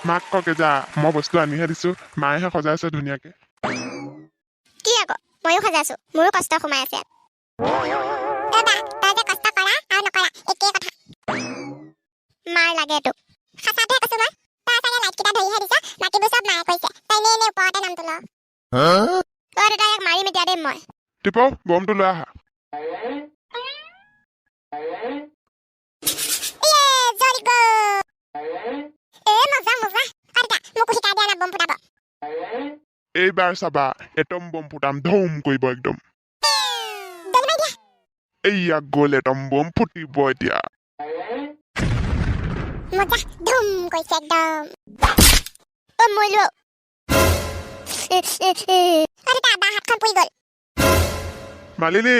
মাক ককে যা মই বস্তু আনিহে দিছো মায়েহে সজাইছে ধুনীয়াকে কি আকৌ ময়ো সজাইছো মোৰো কষ্ট সোমাই আছে ৰবা তই যে কষ্ট কৰা আৰু নকৰা একেই কথা মাৰ লাগে তোক খাচাতে কৈছো মই তই চাগে লাইট কিটা ধৰিহে দিছ বাকীবোৰ চব মায়ে কৈছে তই এনে ওপৰতে নামটো ল তই তাইক মাৰিম এতিয়া দেই মই টিপ বমটো লৈ আহা এইবাৰ চাবা এটম বম ফুটাম ধুম কৰিব একদম এইয়া গ'ল এটম বম ফুটিব এতিয়া মজা ধুম কৈছে একদম ও মইলো আরে দাদা হাতখন পৰি গল মালিনী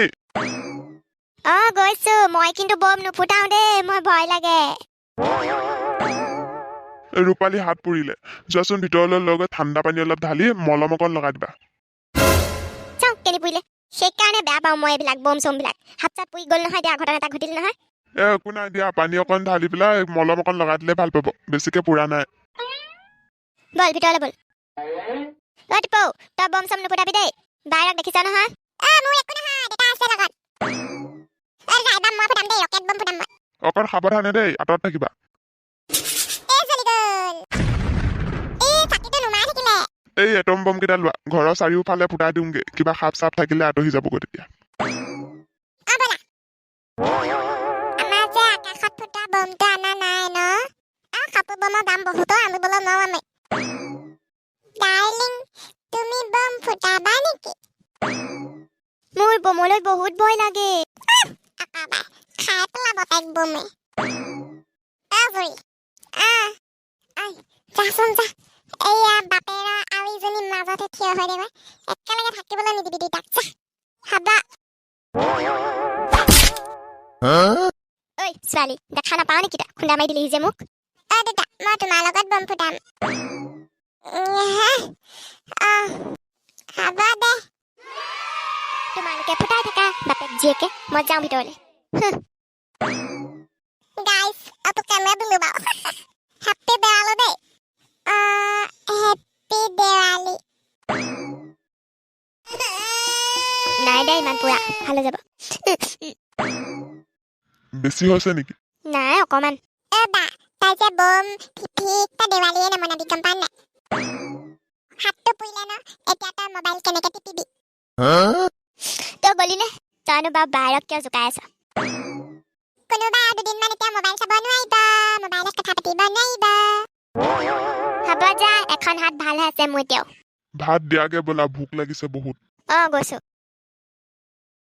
গৈছো মই কিন্তু বম নুফুটাও দেই মই ভয় লাগে ৰূপালী হাত পুৰিলে যোৱাচোন ভিতৰলৈ লৈ গৈ ঠাণ্ডা পানী অলপ ঢালি মলম অকণ লগাই দিবা চাও কেনি পুৰিলে সেইকাৰণে বেয়া পাওঁ মই এইবিলাক বম চম বিলাক হাত চাত পুৰি গ'ল নহয় দিয়া ঘটনা এটা ঘটিল নহয় একো নাই দিয়া পানী অকণ ঢালি পেলাই মলম অকণ লগাই দিলে ভাল পাব বেছিকে পুৰা নাই বল ভিতৰলৈ বল টিপৌ তই বম চম নুফুটাবি দেই বাহিৰত দেখিছা নহয় মোৰ একো নহয় দেতা আছে লগত যাইবা মই ফুটাম দেই ৰকেট বম ফুটাম মই অকণ সাৱধানে দেই আঁতৰত থাকিবা এই এটম বম কেইটা লোৱা ঘৰৰ চাৰিওফালে ফুটাই দিওঁগে কিবা সাপ চাপ থাকিলে আঁতৰি যাবগৈ তেতিয়া আমাৰ যে আকাশত ফুটা বমটো আনা নাই ন কাপোৰ বমৰ দাম বহুত আনিবলৈ নোৱাৰো আমি ডাৰ্লিং তুমি বম ফুটাবা নেকি মোৰ বমলৈ বহুত ভয় লাগে খাই পেলাব তাইক বমে যাচোন যা এয়া বাপেৰা আৰু ইজনী মাজতে থিয় হৈ দেবা একেলগে থাকিবলৈ নিদিবি দুটাক যা হাবা ঐ ছোৱালী দেখা নাপাও নেকি তই খুন্দা মাৰি দিলিহি যে মোক দেতা মই তোমাৰ লগত বম ফুটাম হ'ব দে তোমালোকে ফুটাই থাকা বাপেক জীয়েকে মই যাওঁ ভিতৰলৈ গাইছ aku kamera dulu bau happy Diwali deh happy Diwali নাই দে ইমান পুৰা ভালো যাব বেছি হৈছে নেকি নাই অকমান বা তাই যে বম ঠিক দেৱালীয়ে নমনাবি গম পাৱ নাই হাতটো পুৰিলে ন এতিয়া তই মোবাইল কেনেকে টিপিবি তই গলি নে তইনো বাৰু বাহিৰত কিয় জোকাই আছ কোনোবা দুদিনমান এতিয়া মোবাইল চাব নোৱাৰিবা মোবাইলত কথা পাতিব নোৱাৰিবা হ'ব যা এখন হাত ভাল আছে মোৰ এতিয়াও ভাত দিয়াগে বোলা ভোক লাগিছে বহুত গৈছো